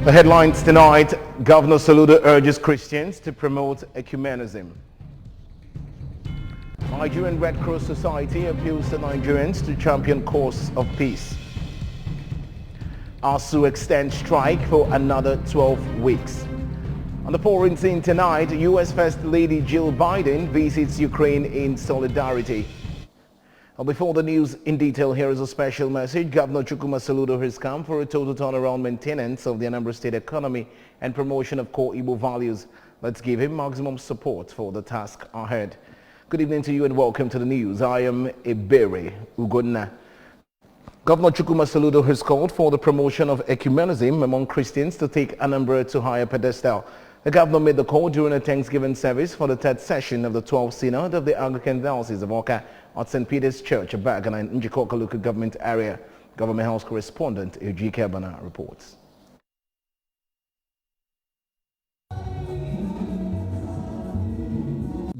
The headlines tonight: Governor Soludo urges Christians to promote ecumenism. Nigerian Red Cross Society appeals to Nigerians to champion cause of peace. ASUU extends strike for another 12 weeks. On the foreign scene tonight, U.S. First Lady Jill Biden visits Ukraine in solidarity. Well, before the news in detail, here is a special message. Governor Chukwuma Soludo has come for a total turnaround maintenance of the Anambra State economy and promotion of core Igbo values. Let's give him maximum support for the task ahead. Good evening to you and welcome to the news. I am Ebere Ugonna. Governor Chukwuma Soludo has called for the promotion of ecumenism among Christians to take Anambra to higher pedestal. The governor made the call during a Thanksgiving service for the third session of the 12th Synod of the Anglican Diocese of Awka at St. Peter's Church, Abagana in Njikoka local government area. Government House correspondent Eugene Kebana reports.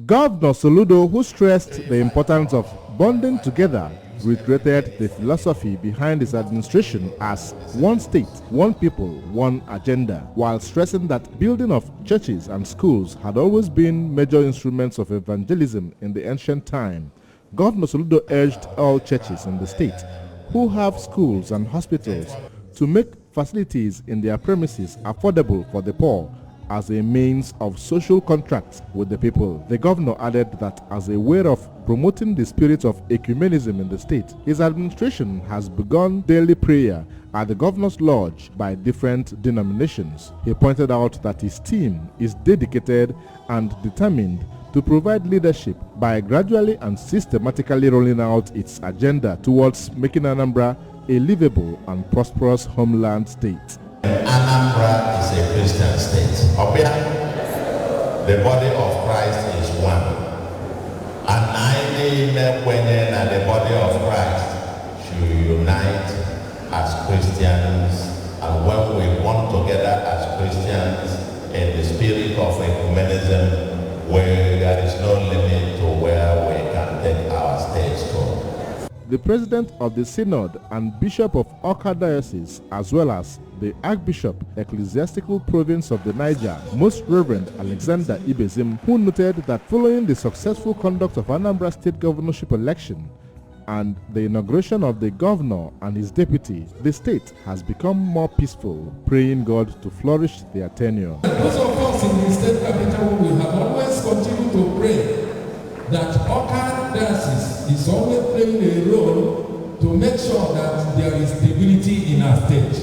Governor Soludo, who stressed the importance of bonding together, reiterated the philosophy behind his administration as one state, one people, one agenda, while stressing that building of churches and schools had always been major instruments of evangelism in the ancient time. Governor Soludo urged all churches in the state who have schools and hospitals to make facilities in their premises affordable for the poor as a means of social contracts with the people. The governor added that as a way of promoting the spirit of ecumenism in the state, his administration has begun daily prayer at the governor's lodge by different denominations. He pointed out that his team is dedicated and determined to provide leadership by gradually and systematically rolling out its agenda towards making Anambra a livable and prosperous homeland state. Anambra is a Christian state. The body of Christ is one. And the body of Christ should unite as Christians. And when we come together as Christians in the spirit of ecumenism, where there is no limit to where we can take our state to. The president of the synod and bishop of Awka Diocese, as well as the Archbishop, Ecclesiastical Province of the Niger, Most Reverend Alexander Ibezim, who noted that following the successful conduct of Anambra State governorship election and the inauguration of the governor and his deputy, the state has become more peaceful, praying God to flourish their tenure. Those of us in the state capital, we have always continued to pray that Awka Diocese is always playing a role to make sure that there is stability in our state.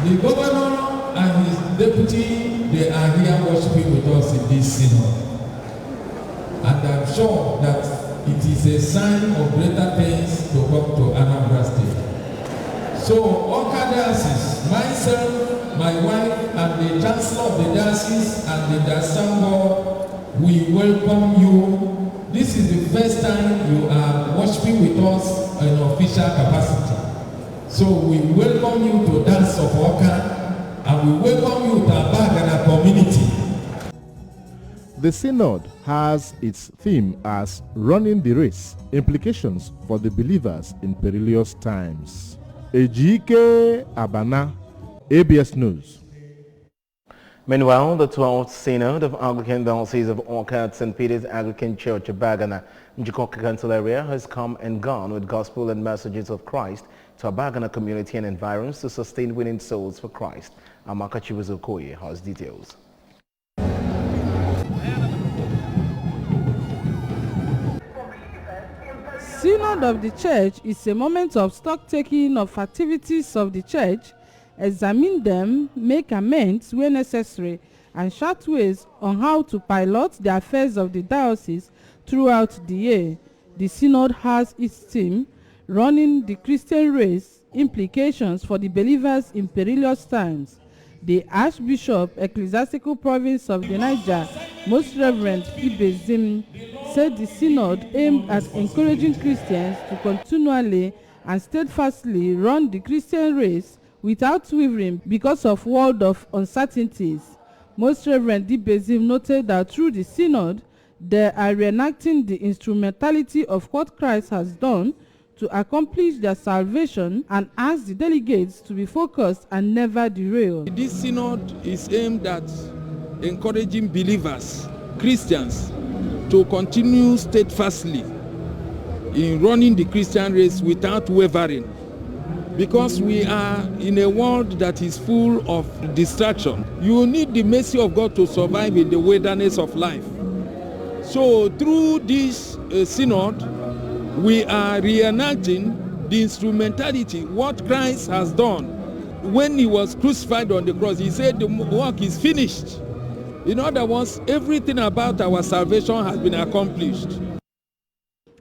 The governor and his deputy, they are here worshiping with us in this synod. And I'm sure that it is a sign of greater things to come to Anambra State. So, Awka Diocese, myself, my wife, and the Chancellor of the Diocese and the Dasango, we welcome you. This is the first time you are worshiping with us in official capacity. So we welcome you to Dance of Awka and we welcome you to Abagana community. The synod has its theme as Running the Race, Implications for the Believers in Perilous Times. Ejike Abana, ABS News. Meanwhile, the 12th Synod of Anglican Diocese of Awka at St. Peter's Anglican Church, Abagana, Njikoka Council area has come and gone with gospel and messages of Christ to Abagana community and environs to sustain winning souls for Christ. Amaka Chibuzokoye has details. Synod of the Church is a moment of stock-taking of activities of the Church, examine them, make amends where necessary, and chart ways on how to pilot the affairs of the diocese throughout the year. The Synod has its theme, Running the Christian Race, Implications for the Believers in Perilous Times. The Archbishop, Ecclesiastical Province of the Niger, Most Reverend Ibezim, said the Synod aimed at encouraging Christians to continually and steadfastly run the Christian race without wavering because of world of uncertainties. Most Reverend Ibezim noted that through the Synod, they are reenacting the instrumentality of what Christ has done to accomplish their salvation and asked the delegates to be focused and never derail. This synod is aimed at encouraging believers, Christians, to continue steadfastly in running the Christian race without wavering, because we are in a world that is full of distraction. You need the mercy of God to survive in the wilderness of life. So through this synod, we are reenacting the instrumentality, what Christ has done. When he was crucified on the cross, he said the work is finished. In other words, everything about our salvation has been accomplished.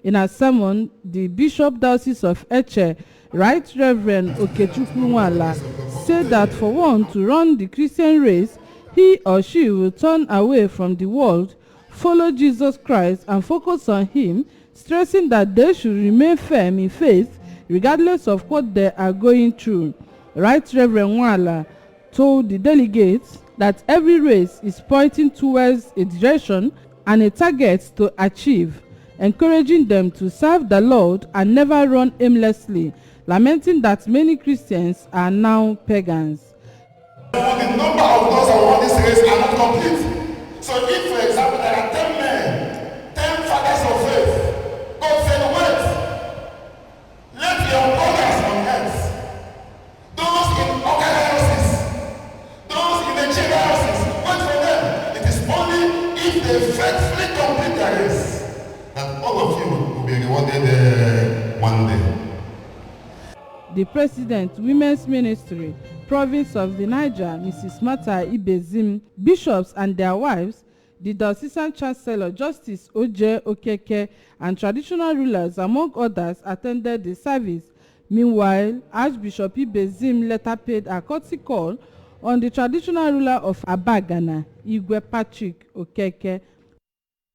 In a sermon, the Bishop Diocese of Eche, Right Reverend Okechukwu Nwala, said that for one to run the Christian race, he or she will turn away from the world, follow Jesus Christ and focus on him, stressing that they should remain firm in faith regardless of what they are going through. Right Reverend Nwala told the delegates that every race is pointing towards a direction and a target to achieve, encouraging them to serve the Lord and never run aimlessly, lamenting that many Christians are now pagans. The number of those who run this race are not complete. So if, for example, there are 10 men, 10 fathers of faith, God said, wait, let your brothers on earth, those in organizations, those in the churches, wait for them. It is only if they faithfully complete their race that all of you will be rewarded one day. The President, Women's Ministry, Province of the Niger, Mrs. Martha Ibezim, bishops and their wives, the Diocesan Chancellor, Justice Oje Okeke, and traditional rulers, among others, attended the service. Meanwhile, Archbishop Ibezim later paid a courtesy call on the traditional ruler of Abagana, Igwe Patrick Okeke.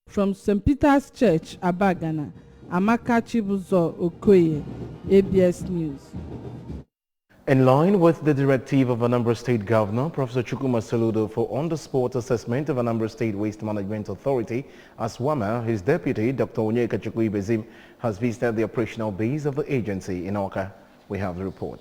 From St. Peter's Church, Abagana, Amaka Chibuzo Okoye, ABS News. In line with the directive of Anambra State Governor, Professor Chukwuma Soludo, for on-the-spot assessment of Anambra State Waste Management Authority, ASWAMA, his deputy, Dr. Onyeka Chukwuibezim, has visited the operational base of the agency in Awka. We have the report.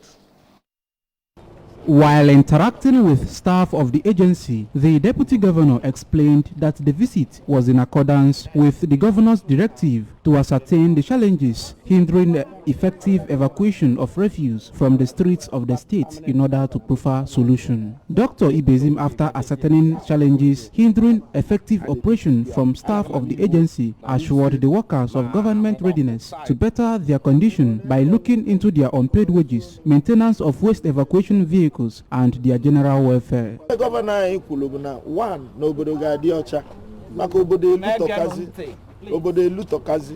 While interacting with staff of the agency, the Deputy Governor explained that the visit was in accordance with the Governor's directive to ascertain the challenges hindering the effective evacuation of refuse from the streets of the state in order to prefer solution. Dr. Ibezim, after ascertaining challenges hindering effective operation from staff of the agency, assured the workers of government readiness to better their condition by looking into their unpaid wages, maintenance of waste evacuation vehicles, and their general welfare. The governor one n'obodo ga-adị ọcha maka obodo elu tokazi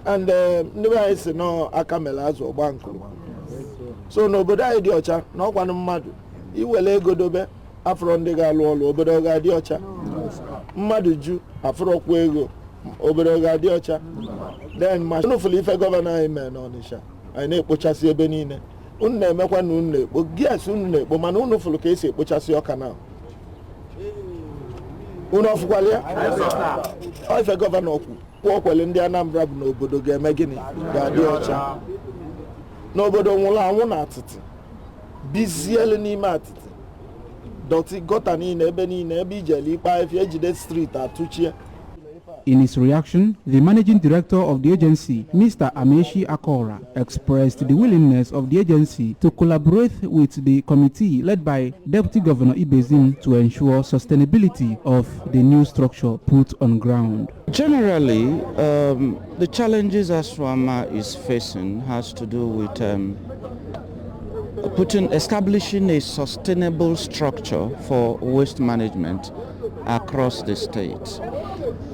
and ndị anyị si no aka mele azụ ọgba nkụ so n'obodo anyị dị ọcha na ọkwanụ mmadụ iwele ego dobe afro ndị ga-alụ ọlụ obodo ga-adị ọcha mmadụ ju afrokwa ego obodo ga-adị ọcha then ma nufulu ife gọvanọ anyị mee n'Ọnịsha anyị na-ekpochasị ebe niile unu na-emekwa na unu na-ekpo gas unu na-ekpo mana unu fụrụ ka esi ekpochasị ọka na unu ọfụkwala ya ife gọvanọ kwuokwele ndị Anambra bụ n'obodo ga-eme gịnị ga-adị ọcha n'obodo nwụrụ anwụ na atịtị bizielu n'ime atịtị dọtị gọta niile ebe ijele ikpe afịa ejide street atụchie. In his reaction, the managing director of the agency, Mr. Amechi Akora, expressed the willingness of the agency to collaborate with the committee led by Deputy Governor Ibezim to ensure sustainability of the new structure put on ground. Generally, the challenges ASWAMA is facing has to do with establishing a sustainable structure for waste management across the state.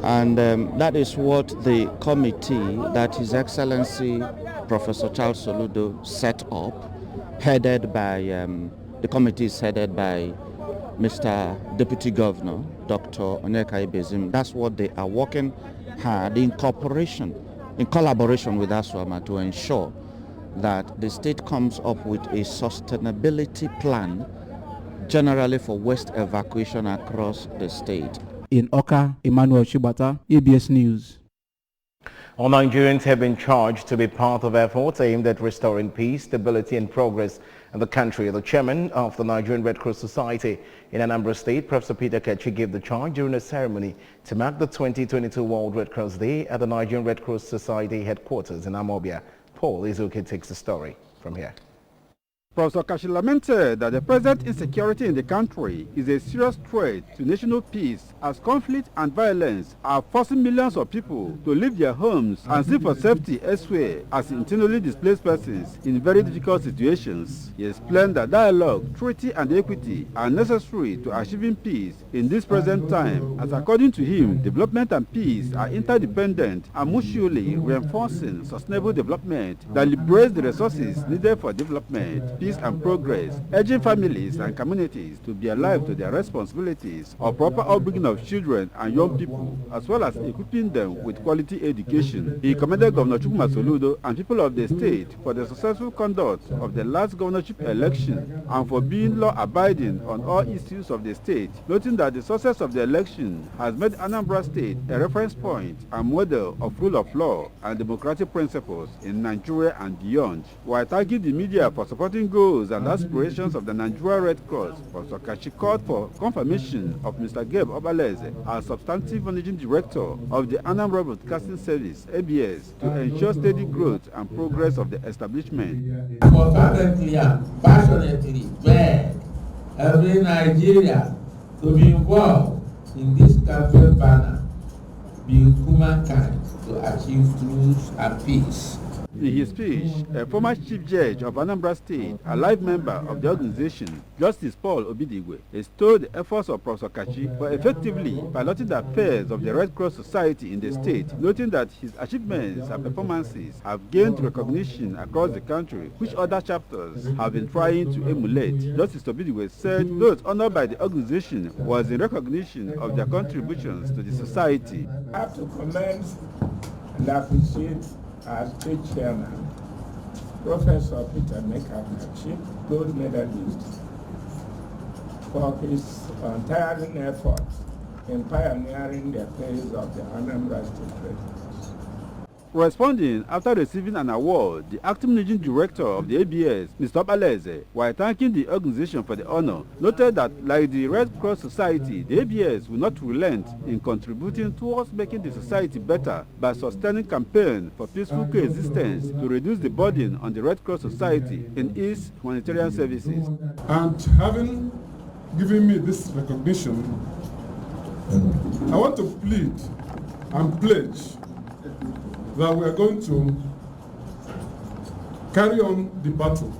And that is what the committee that His Excellency Professor Charles Soludo set up, headed by, the committee is headed by Mr. Deputy Governor, Dr. Onyeka Ibezim. That's what they are working hard in collaboration with ASWAMA to ensure that the state comes up with a sustainability plan generally for waste evacuation across the state. In Awka, Emmanuel Shibata, ABS News. All Nigerians have been charged to be part of efforts aimed at restoring peace, stability and progress in the country. The chairman of the Nigerian Red Cross Society in Anambra State, Professor Peter Kechi, gave the charge during a ceremony to mark the 2022 World Red Cross Day at the Nigerian Red Cross Society headquarters in Amobia. Paul Izuke takes the story from here. Professor Kashi lamented that the present insecurity in the country is a serious threat to national peace as conflict and violence are forcing millions of people to leave their homes and seek for safety elsewhere as internally displaced persons in very difficult situations. He explained that dialogue, treaty and equity are necessary to achieving peace in this present time, as according to him, development and peace are interdependent and mutually reinforcing sustainable development that liberates the resources needed for development, peace and progress, urging families and communities to be alive to their responsibilities of proper upbringing of children and young people, as well as equipping them with quality education. He commended Governor Chukwuma Soludo and people of the state for the successful conduct of the last governorship election and for being law-abiding on all issues of the state, noting that the success of the election has made Anambra State a reference point and model of rule of law and democratic principles in Nigeria and beyond. While thanking the media for supporting goals and aspirations of the Nigeria Red Cross, Professor Kashi called for confirmation of Mr. Gabe Obaleze as substantive managing director of the Anambra Broadcasting Service, ABS, to ensure steady growth and progress of the establishment. I was fervently and passionately beg every Nigerian to be involved in this campaign banner, be humankind to achieve truth and peace. In his speech, a former chief judge of Anambra State, a live member of the organization, Justice Paul Obidigwe, extolled the efforts of Professor Kachi for effectively piloting the affairs of the Red Cross Society in the state, noting that his achievements and performances have gained recognition across the country, which other chapters have been trying to emulate. Justice Obidigwe said those honored by the organization was in recognition of their contributions to the society. I have to commend and appreciate our state chairman, Professor Peter Kechi, gold medalist, for his untiring efforts in pioneering the phase of the Anambra State Red Cross. Responding after receiving an award, the acting managing director of the ABS, Mr. Obaleze, while thanking the organization for the honor, noted that like the Red Cross Society, the ABS will not relent in contributing towards making the society better by sustaining campaign for peaceful coexistence to reduce the burden on the Red Cross Society in its humanitarian services. And having given me this recognition, I want to plead and pledge that we are going to carry on the battle.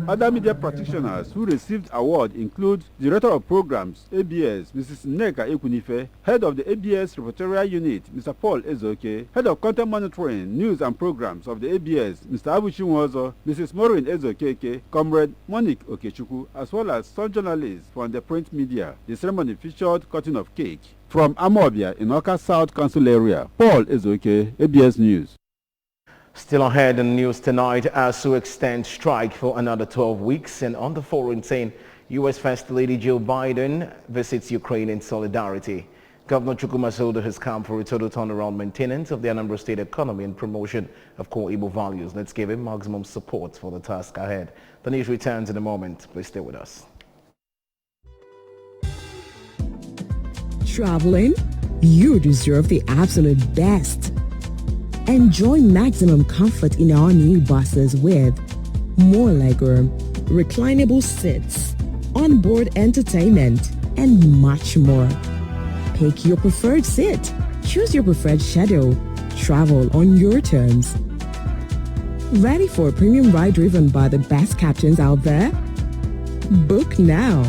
Other media practitioners who received award include Director of Programs, ABS, Mrs. Nneka Ekunife, Head of the ABS Repertorial Unit, Mr. Paul Ezoke, Head of Content Monitoring, News and Programs of the ABS, Mr. Abuchi Nwozo, Mrs. Maureen Ezokeke, Comrade Monique Okechukwu, as well as some journalists from the print media. The ceremony featured cutting of cake. From Amobia in Oka South Council area, Paul Ezoke, ABS News. Still ahead in the news tonight, ASU extends strike for another 12 weeks, and on the foreign scene, U.S. First Lady Jill Biden visits Ukraine in solidarity. Governor Chukwuma Soludo has come for a total turnaround maintenance of the Anambra State economy and promotion of core Igbo values. Let's give him maximum support for the task ahead. The news returns in a moment. Please stay with us. Traveling? You deserve the absolute best. Enjoy maximum comfort in our new buses with more legroom, reclinable seats, onboard entertainment, and much more. Pick your preferred seat. Choose your preferred schedule. Travel on your terms. Ready for a premium ride driven by the best captains out there? Book now.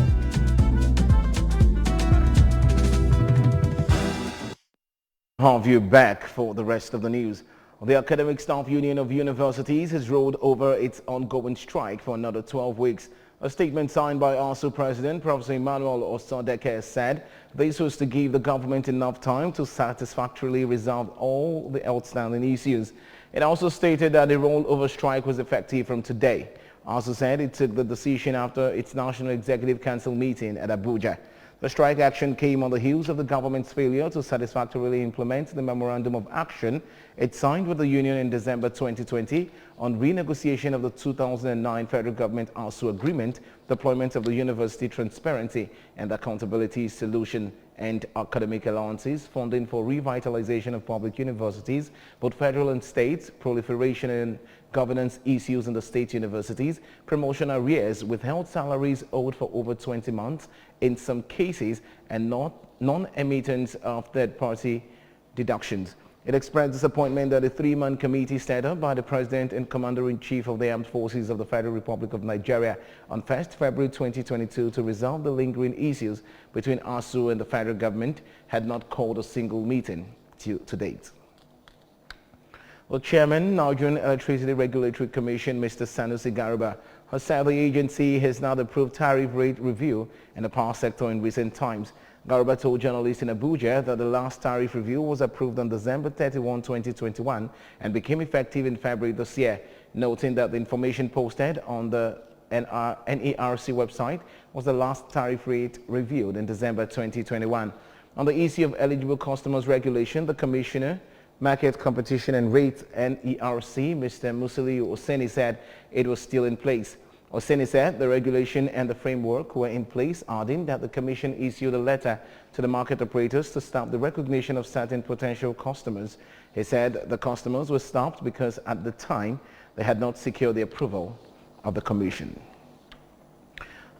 Have you back for the rest of the news. The Academic Staff Union of Universities has rolled over its ongoing strike for another 12 weeks. A statement signed by ASU President Professor Emmanuel Osodeke said this was to give the government enough time to satisfactorily resolve all the outstanding issues. It also stated that the rollover strike was effective from today. ASU said it took the decision after its National Executive Council meeting at Abuja. The strike action came on the heels of the government's failure to satisfactorily implement the memorandum of action it signed with the union in December 2020 on renegotiation of the 2009 federal government ASUU agreement, deployment of the University Transparency and Accountability Solution and academic allowances, funding for revitalization of public universities, both federal and state, proliferation and governance issues in the state universities, promotion arrears, withheld salaries owed for over 20 months in some cases, and non-emittance of third-party deductions. It expressed disappointment that a three-man committee set up by the President and Commander-in-Chief of the Armed Forces of the Federal Republic of Nigeria on 1st February 2022 to resolve the lingering issues between ASUU and the federal government had not called a single meeting to date. The Chairman, Nigerian Electricity Regulatory Commission, Mr. Sanusi Garba, has said the agency has not approved tariff rate review in the power sector in recent times. Garba told journalists in Abuja that the last tariff review was approved on December 31, 2021 and became effective in February this year, noting that the information posted on the NERC website was the last tariff rate reviewed in December 2021. On the issue of eligible customers regulation, the Commissioner, Market Competition and Rates, NERC, Mr. Musiliu Oseni, said it was still in place. Oseni said the regulation and the framework were in place, adding that the Commission issued a letter to the market operators to stop the recognition of certain potential customers. He said the customers were stopped because at the time they had not secured the approval of the Commission.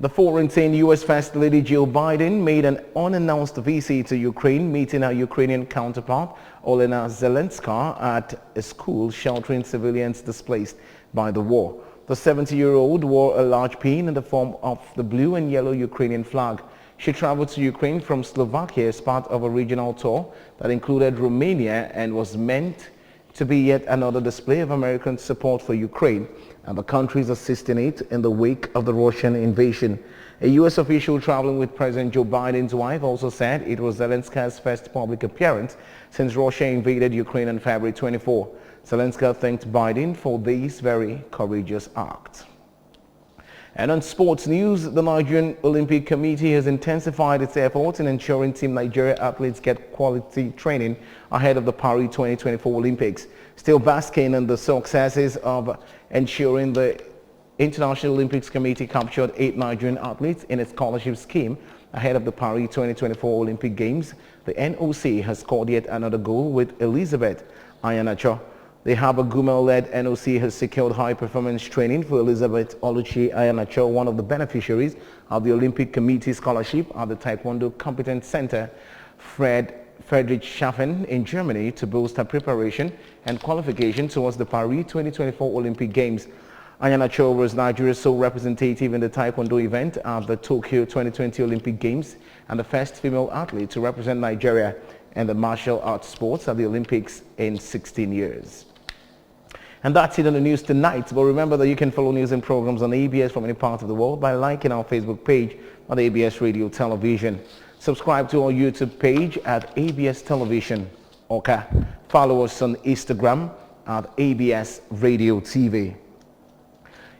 The foreign U.S. First Lady Jill Biden made an unannounced visit to Ukraine, meeting her Ukrainian counterpart Olena Zelenska at a school sheltering civilians displaced by the war. The 70-year-old wore a large pin in the form of the blue and yellow Ukrainian flag. She traveled to Ukraine from Slovakia as part of a regional tour that included Romania and was meant to be yet another display of American support for Ukraine and the countries assisting it in the wake of the Russian invasion. A U.S. official traveling with President Joe Biden's wife also said it was Zelenska's first public appearance since Russia invaded Ukraine on February 24. Zelenska thanked Biden for this very courageous act. And on sports news, the Nigerian Olympic Committee has intensified its efforts in ensuring Team Nigeria athletes get quality training ahead of the Paris 2024 Olympics. Still basking on the successes of ensuring the International Olympics Committee captured 8 Nigerian athletes in its scholarship scheme ahead of the Paris 2024 Olympic Games, the NOC has scored yet another goal with Elizabeth Ayanacho. The Haba Gumel-led NOC has secured high-performance training for Elizabeth Oluchi Ayanacho, one of the beneficiaries of the Olympic Committee scholarship at the Taekwondo Competence Center, Friedrichshafen in Germany, to boost her preparation and qualification towards the Paris 2024 Olympic Games. Ayanacho was Nigeria's sole representative in the Taekwondo event at the Tokyo 2020 Olympic Games and the first female athlete to represent Nigeria in the martial arts sports at the Olympics in 16 years. And that's it on the news tonight. But remember that you can follow news and programs on ABS from any part of the world by liking our Facebook page on ABS Radio Television. Subscribe to our YouTube page at ABS Television. Okay. Follow us on Instagram at ABS Radio TV.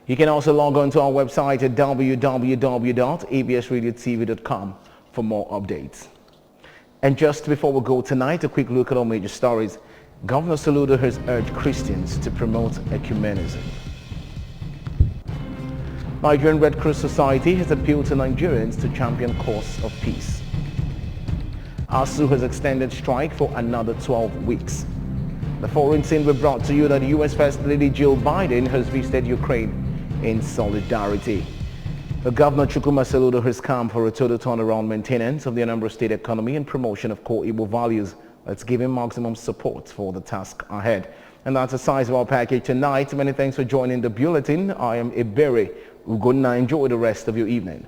You can also log on to our website at www.absradiotv.com for more updates. And just before we go tonight, a quick look at our major stories. Governor Soludo has urged Christians to promote ecumenism. Nigerian Red Cross Society has appealed to Nigerians to champion cause of peace. ASUU has extended strike for another 12 weeks. The foreign scene we brought to you that U.S. First Lady Jill Biden has visited Ukraine in solidarity. The Governor Chukwuma Soludo has come for a total turnaround maintenance of the Anambra State economy and promotion of core Igbo values. Let's give him maximum support for the task ahead. And that's the size of our package tonight. Many thanks for joining the bulletin. I am Iberi Ugonna. Enjoy the rest of your evening.